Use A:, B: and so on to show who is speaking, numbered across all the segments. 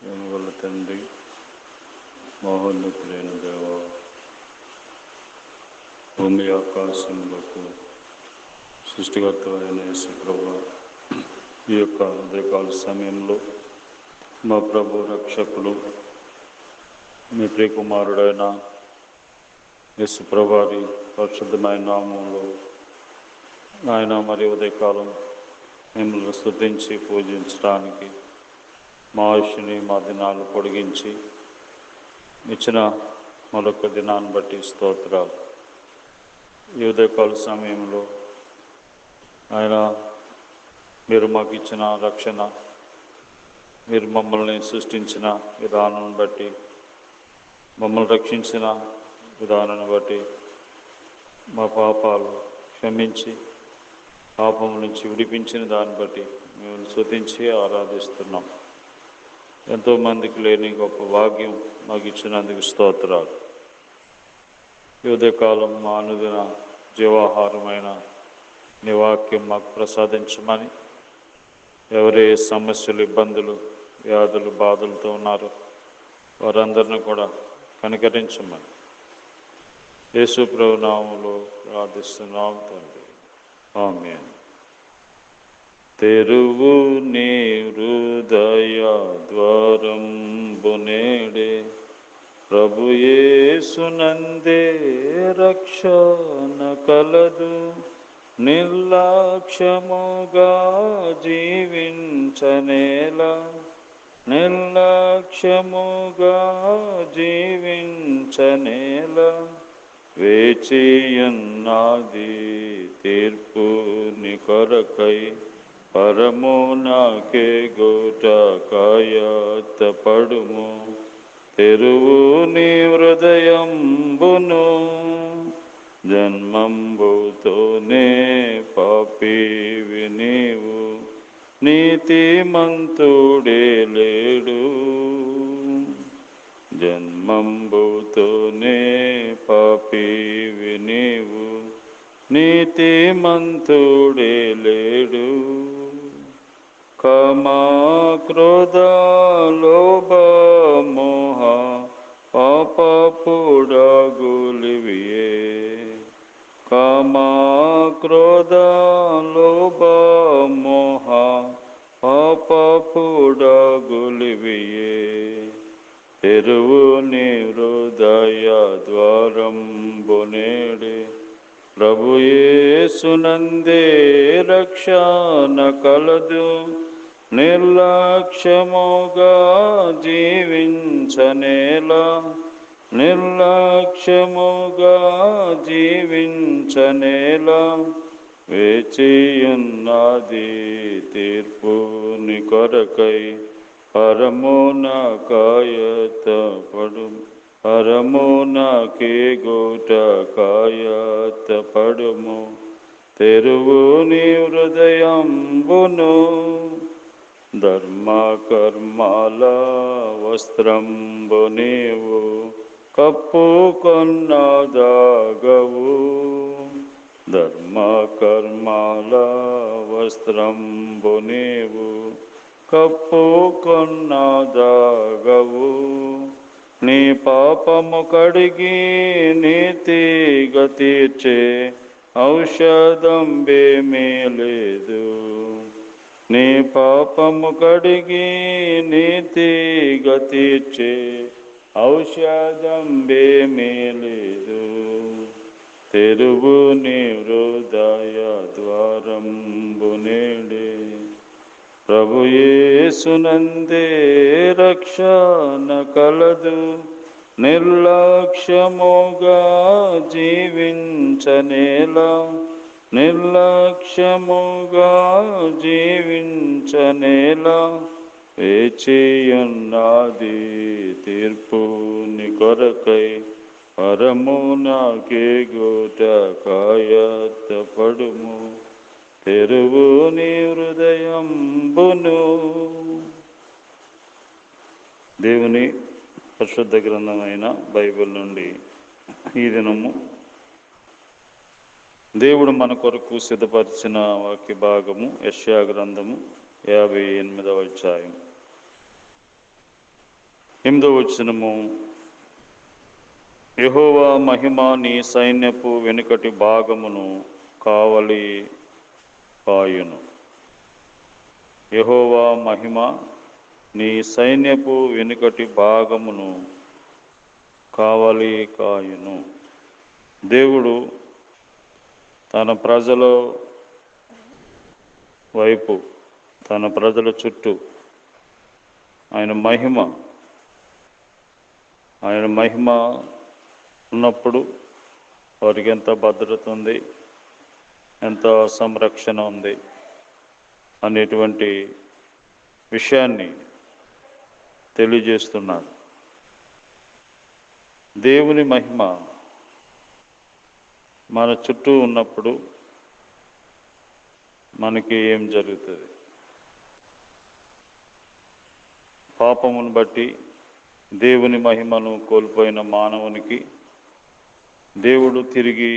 A: వల్ల తండ్రి, మహోన్నతులైన దేవ, భూమి ఆకాశములకు సృష్టికర్తమైన యేసు ప్రభువా, ఈ యొక్క ఉదయకాల సమయంలో మా ప్రభు రక్షకులు మీ ప్రియకుమారుడైన యేసు ప్రభువారి పరిశుద్ధమైన నామములో ఆయన మరి ఉదయకాలం మిమ్మల్ని స్తుతించి పూజించడానికి మా ఆయుష్ని మా దినాలు పొడిగించి ఇచ్చిన మరొక దినాన్ని బట్టి స్తోత్రాలు. ఈ ఉదయకాల సమయంలో ఆయన మీరు మాకు ఇచ్చిన రక్షణ, మీరు మమ్మల్ని సృష్టించిన విధానం బట్టి, మమ్మల్ని రక్షించిన విధానాన్ని బట్టి మా పాపాలు క్షమించి పాపం నుంచి విడిపించిన దాన్ని బట్టి మేము స్తుతించి ఆరాధిస్తున్నాం. ఎంతోమందికి లేని గొప్ప భాగ్యం మాకు ఇచ్చినందుకు స్తోత్రాలు. ఈ ఉదయకాలం మా అనుదిన జీవాహారమైన నీ వాక్యం మాకు ప్రసాదించమని, ఎవరే సమస్యలు, ఇబ్బందులు, వ్యాధులు, బాధలతో ఉన్నారో వారందరినీ కూడా కనికరించమని యేసు ప్రభు నామములో ప్రార్థిస్తున్నాం తండ్రి, ఆమేన్. తెరువు నీ హృదయ ద్వారంబు నేడే, ప్రభు యేసునందే రక్షణ కలదు. నిర్లక్ష్యముగా జీవించనేలా, నిర్లక్ష్యముగా జీవించనేలా, వేచియున్నది తీర్పు ని కొరకై, పరమునకే గోట కాయత్తపడుము. తెరువు నీ హృదయంబును, జన్మంబుతోనే పాపివి నీవు, నీతిమంతుడే లేడు. జన్మంబుతోనే పాపివి నీవు, నీతిమంతుడే లేడు. కామ, క్రోధ, లోభ, మోహ పాపపుడగులివియే. కామ, క్రోధ, లోభ, మోహ పాపపుడగులివియే. తెరువు నీ హృదయ ద్వారంబు నేడే, ప్రభు యేసునందే రక్షణ కలదు. నిర్లక్ష్యముగా జీవించనేలా, నిర్లక్ష్యముగా జీవించనేలా, వేచియున్నది తీర్పు ని కొరకై, పరమునకాయత్తపడు. పరమునకే గోట కాయత్తపడుము. తెరువు నీ హృదయంబును, ధర్మ కర్మాల వస్త్రంబు నీవు కప్పుకొన్నదాగవు. ధర్మ కర్మాల వస్త్రంబు నీవు కప్పుకొన్నదాగవు. నీ పాపము కడిగి నీతిగా తీర్చే ఔషధంబేమీ లేదు. నీ పాపము కడిగి నీతిగా తీర్చే ఔషధంబేమీ లేదు. తెరువు నీ హృదయ ద్వారంబు నేడే, ప్రభు యేసునందే రక్షణ కలదు. నిర్లక్ష్యముగా జీవించనేలా, నిర్లక్ష్యముగా జీవించనేలా, వేచియున్నది తీర్పు ని కొరకై, పరమునకే గోట కాయత్తపడుము. తెరువు నీ హృదయంబును. దేవుని పరిశుద్ధ గ్రంథమైన బైబిల్ నుండి ఈ దినము దేవుడు మన కొరకు సిద్ధపరిచిన వాక్య భాగము యెషయా గ్రంథము 58వ అధ్యాయం. 8వ వచనము, యెహోవా మహిమ నీ సైన్యపు వెనుకటి భాగమును కావలి కాయును. యెహోవా మహిమ నీ సైన్యపు వెనుకటి భాగమును కావలి కాయును. దేవుడు తన ప్రజల వైపు, తన ప్రజల చుట్టూ ఆయన మహిమ ఉన్నప్పుడు వారికి ఎంత భద్రత ఉంది, ఎంత సంరక్షణ ఉంది అనేటువంటి విషయాన్ని తెలియజేస్తున్నాడు. దేవుని మహిమ మన చుట్టూ ఉన్నప్పుడు మనకి ఏం జరుగుతుంది? పాపమును బట్టి దేవుని మహిమను కోల్పోయిన మానవునికి దేవుడు తిరిగి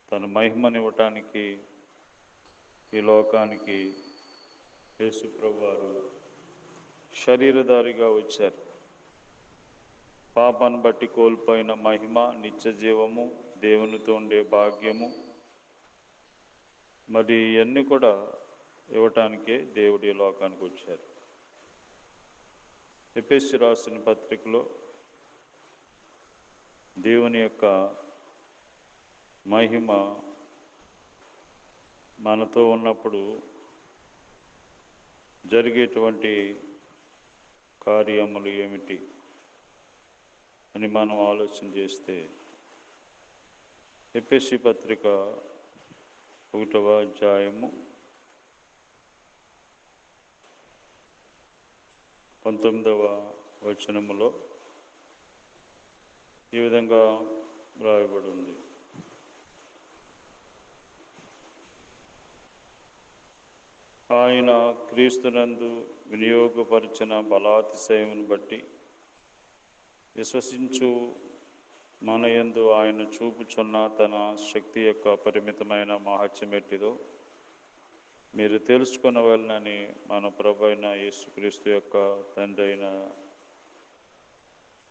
A: తన మహిమనివ్వటానికి ఈ లోకానికి యేసు ప్రభువారు శరీరధారిగా వచ్చారు. పాపాన్ని బట్టి కోల్పోయిన మహిమ, నిత్య జీవము, దేవునితో ఉండే భాగ్యము, మరి ఇవన్నీ కూడా ఇవ్వటానికే దేవుడు ఈ లోకానికి వచ్చారు. ఎఫెసీ రాసిన పత్రికలో దేవుని యొక్క మహిమ మనతో ఉన్నప్పుడు జరిగేటువంటి కార్యములు ఏమిటి అని మనం ఆలోచన చేస్తే, ఎఫెసీ పత్రిక 1వ అధ్యాయము 19వ వచనములో ఈ విధంగా రాయబడి ఉంది. ఆయన క్రీస్తునందు వినియోగపరిచిన బలాతిశయమును బట్టి విశ్వసించు మన యందు ఆయన చూపుచున్న తన శక్తి యొక్క పరిమితమైన మహత్యమెట్టిదో మీరు తెలుసుకొనవలెనని మన ప్రభు అయిన యేసుక్రీస్తు యొక్క తండ్రి అయిన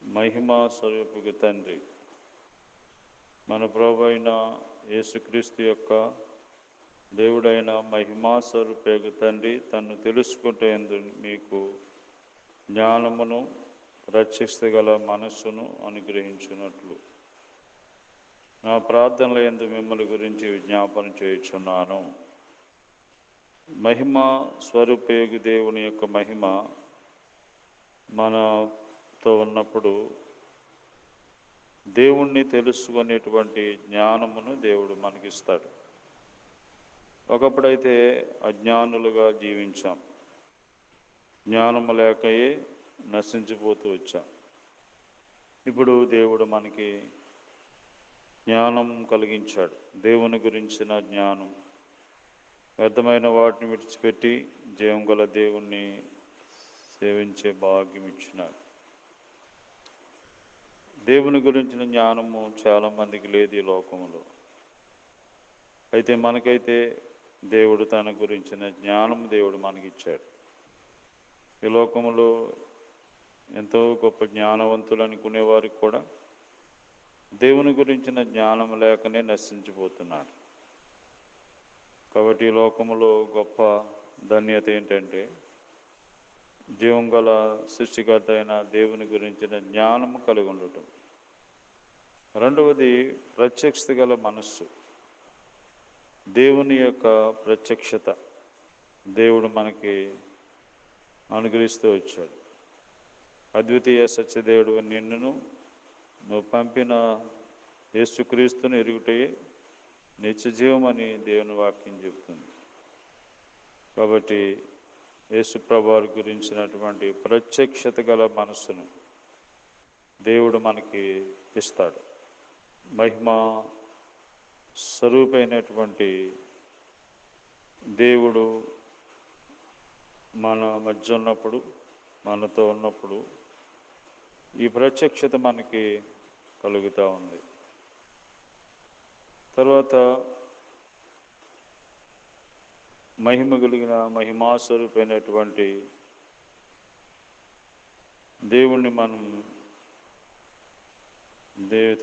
A: మహిమా స్వరూపికి తండ్రి, మన ప్రభు అయిన యేసుక్రీస్తు యొక్క దేవుడైన మహిమా స్వరూపికి తండ్రి తన్ను తెలుసుకుంటేందు మీకు జ్ఞానమును, రక్షిస్తగల మనస్సును అనుగ్రహించినట్లు నా ప్రార్థనల యందు మిమ్మల్ని గురించి విజ్ఞాపన చేయుచున్నాను. మహిమ స్వరూపేగు దేవుని యొక్క మహిమ మనతో ఉన్నప్పుడు దేవుణ్ణి తెలుసుకునేటువంటి జ్ఞానమును దేవుడు మనకిస్తాడు. ఒకప్పుడైతే అజ్ఞానులుగా జీవించాం, జ్ఞానము లేకయే నశించిపోతూ వచ్చాం. ఇప్పుడు దేవుడు మనకి జ్ఞానం కలిగించాడు. దేవుని గురించిన జ్ఞానం, వ్యర్థమైన వాటిని విడిచిపెట్టి జీవం గల దేవుణ్ణి సేవించే భాగ్యం ఇచ్చినాడు. దేవుని గురించిన జ్ఞానము చాలామందికి లేదు ఈ లోకంలో. అయితే మనకైతే దేవుడు తన గురించిన జ్ఞానం దేవుడు మనకిచ్చాడు. ఈ లోకంలో ఎంతో గొప్ప జ్ఞానవంతులు అనుకునేవారికి కూడా దేవుని గురించిన జ్ఞానం లేకనే నశించిపోతున్నారు. కాబట్టి ఈ లోకంలో గొప్ప ధన్యత ఏంటంటే జీవం గల సృష్టికర్త అయిన దేవుని గురించిన జ్ఞానము కలిగి ఉండటం. రెండవది ప్రత్యక్షత గల మనస్సు. దేవుని యొక్క ప్రత్యక్షత దేవుడు మనకి అనుగ్రహిస్తూ వచ్చాడు. అద్వితీయ సత్యదేవుడు నిన్నును నువ్వు పంపిన యేసుక్రీస్తుని ఎరుగుటే నిత్యజీవం అని దేవుని వాక్యం చెబుతుంది. కాబట్టి యేసు ప్రభువారి గురించినటువంటి ప్రత్యక్షత గల మనస్సును దేవుడు మనకి ఇస్తాడు. మహిమ స్వరూపైనటువంటి దేవుడు మన మధ్య ఉన్నప్పుడు, మనతో ఉన్నప్పుడు ఈ ప్రత్యక్షత మనకి కలుగుతూ ఉంది. తర్వాత మహిమ కలిగిన మహిమాస్వరూపైనటువంటి దేవుణ్ణి మనం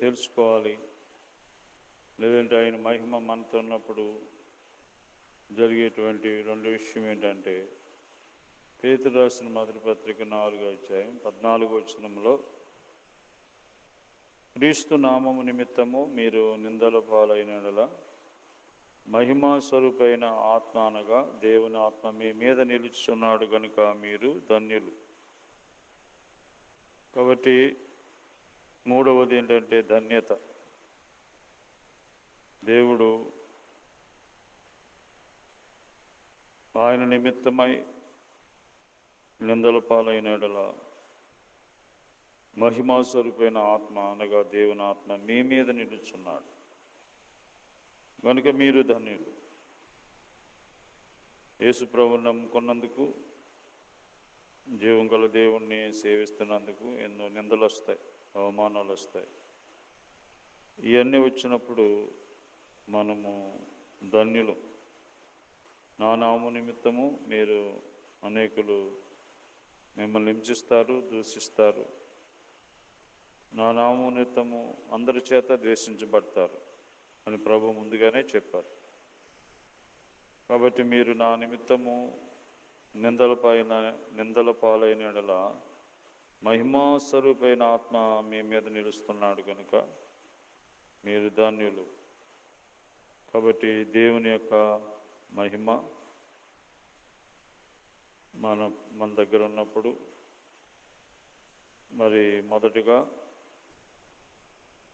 A: తెలుసుకోవాలి. లేదంటే ఆయన మహిమ మనతో ఉన్నప్పుడు జరిగేటువంటి రెండు విషయం ఏంటంటే, పేతురు రాసిన మొదటి పత్రిక 4:14 క్రీస్తు నామము నిమిత్తము మీరు నిందల పాలైన యెడల మహిమా స్వరూపైన ఆత్మ అనగా దేవుని ఆత్మ మీ మీద నిలుచున్నాడు గనుక మీరు ధన్యులు. కాబట్టి మూడవది ఏంటంటే ధన్యత. దేవుడు ఆయన నిమిత్తమై నిందల పాలైన యెడల మహిమా స్వరూపైన ఆత్మ అనగా దేవుని ఆత్మ మీ మీద నిలుచున్నాడు కనుక మీరు ధన్యులు. యేసు ప్రభువుని నమ్ముకున్నందుకు, జీవం గల దేవుణ్ణి సేవిస్తున్నందుకు ఎన్నో నిందలు వస్తాయి, అవమానాలు వస్తాయి. ఇవన్నీ వచ్చినప్పుడు మనము ధన్యులు. నా నామము నిమిత్తము మీరు అనేకులు మిమ్మల్ని హింసిస్తారు, దూషిస్తారు. నా నామము నిమిత్తము అందరి చేత ద్వేషించబడతారు అని ప్రభు ముందుగానే చెప్పారు. కాబట్టి మీరు నా నిమిత్తము నిందల పాలైన యెడల మహిమా స్వరూపైన ఆత్మ మీ మీద నిలుస్తున్నాడు కనుక మీరు ధన్యులు. కాబట్టి దేవుని యొక్క మహిమ మన దగ్గర ఉన్నప్పుడు మరి మొదటిగా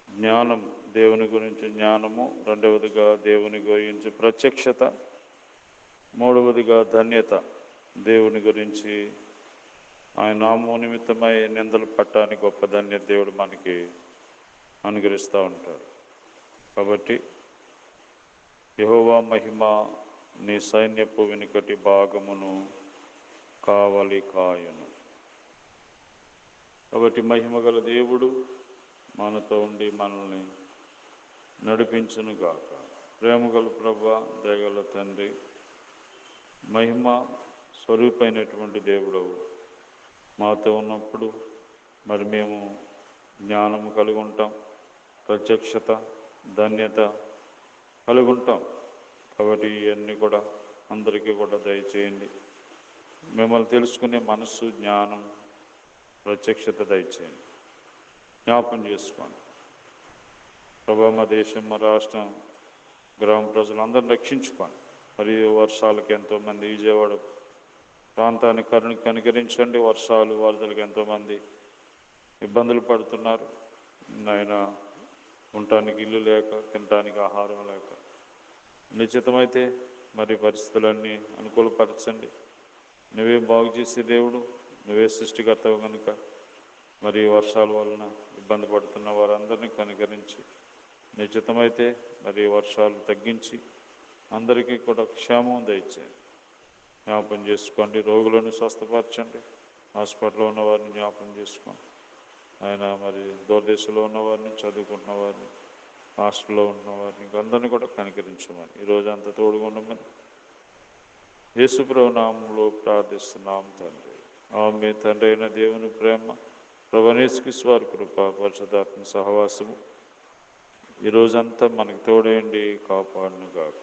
A: జ్ఞానం, దేవుని గురించి జ్ఞానము, రెండవదిగా దేవుని గురించి ప్రత్యక్షత, మూడవదిగా ధన్యత. దేవుని గురించి ఆయన నామము నిమిత్తమై నిందలు పట్టడానికి గొప్ప ధన్యత దేవుడు మనకి అనుగ్రహిస్తూ ఉంటాడు. కాబట్టి యెహోవా మహిమ నీ సైన్యపు వెనుకటి భాగమును కావలి కాయును. కాబట్టి మహిమ గల దేవుడు మనతో ఉండి మనల్ని నడిపించునుగాక. ప్రేమగల ప్రభువా, దయగల తండ్రి, మహిమ స్వరూపైనటువంటి దేవుడవు మాతో ఉన్నప్పుడు మరి మేము జ్ఞానము కలిగి ఉంటాం, ప్రత్యక్షత, ధన్యత కలిగి ఉంటాం. కాబట్టి ఇవన్నీ కూడా అందరికీ కూడా దయచేయండి. మిమ్మల్ని తెలుసుకునే మనస్సు, జ్ఞానం, ప్రత్యక్షత దయచేయండి. జ్ఞాపం చేసుకోండి ప్రభా. మా దేశం, మా రాష్ట్రం, గ్రామ ప్రజలందరిని రక్షించుకోండి. మరియు వర్షాలకు ఎంతోమంది విజయవాడ ప్రాంతాన్ని కనికరించండి. వర్షాలు, వరదలకు ఎంతోమంది ఇబ్బందులు పడుతున్నారు. నాయన, ఉండటానికి ఇల్లు లేక, తినటానికి ఆహారం లేక, నిశ్చితమైతే మరి పరిస్థితులన్నీ అనుకూలపరచండి. నువ్వే బాగు చేసే దేవుడు, నువ్వే సృష్టికర్తవు కనుక మరి వర్షాల వలన ఇబ్బంది పడుతున్న వారందరినీ కనికరించి, నిశ్చితమైతే మరి వర్షాలు తగ్గించి అందరికీ కూడా క్షేమం దయచేయండి. జ్ఞాపం చేసుకోండి. రోగులను స్వస్థపరచండి. హాస్పిటల్లో ఉన్న వారిని జ్ఞాపం చేసుకోండి. ఆయన మరి దూరదేశంలో ఉన్నవారిని, చదువుకుంటున్న వారిని, హాస్టల్లో ఉన్న వారిని అందరినీ కూడా కనికరించమని, ఈరోజు అంతా తోడుగా ఉండమని యేసు ప్రభు నామములో ప్రార్థిస్తున్నాం తండ్రి. ఆమేన్. తండ్రి అయిన దేవుని ప్రేమ, ప్రభువైన యేసుక్రీస్తు వారి కృప, పరిశుద్ధాత్మ సహవాసము ఈరోజంతా మనకు తోడేయండి, కాపాడును గాక.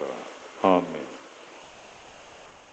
A: ఆమేన్.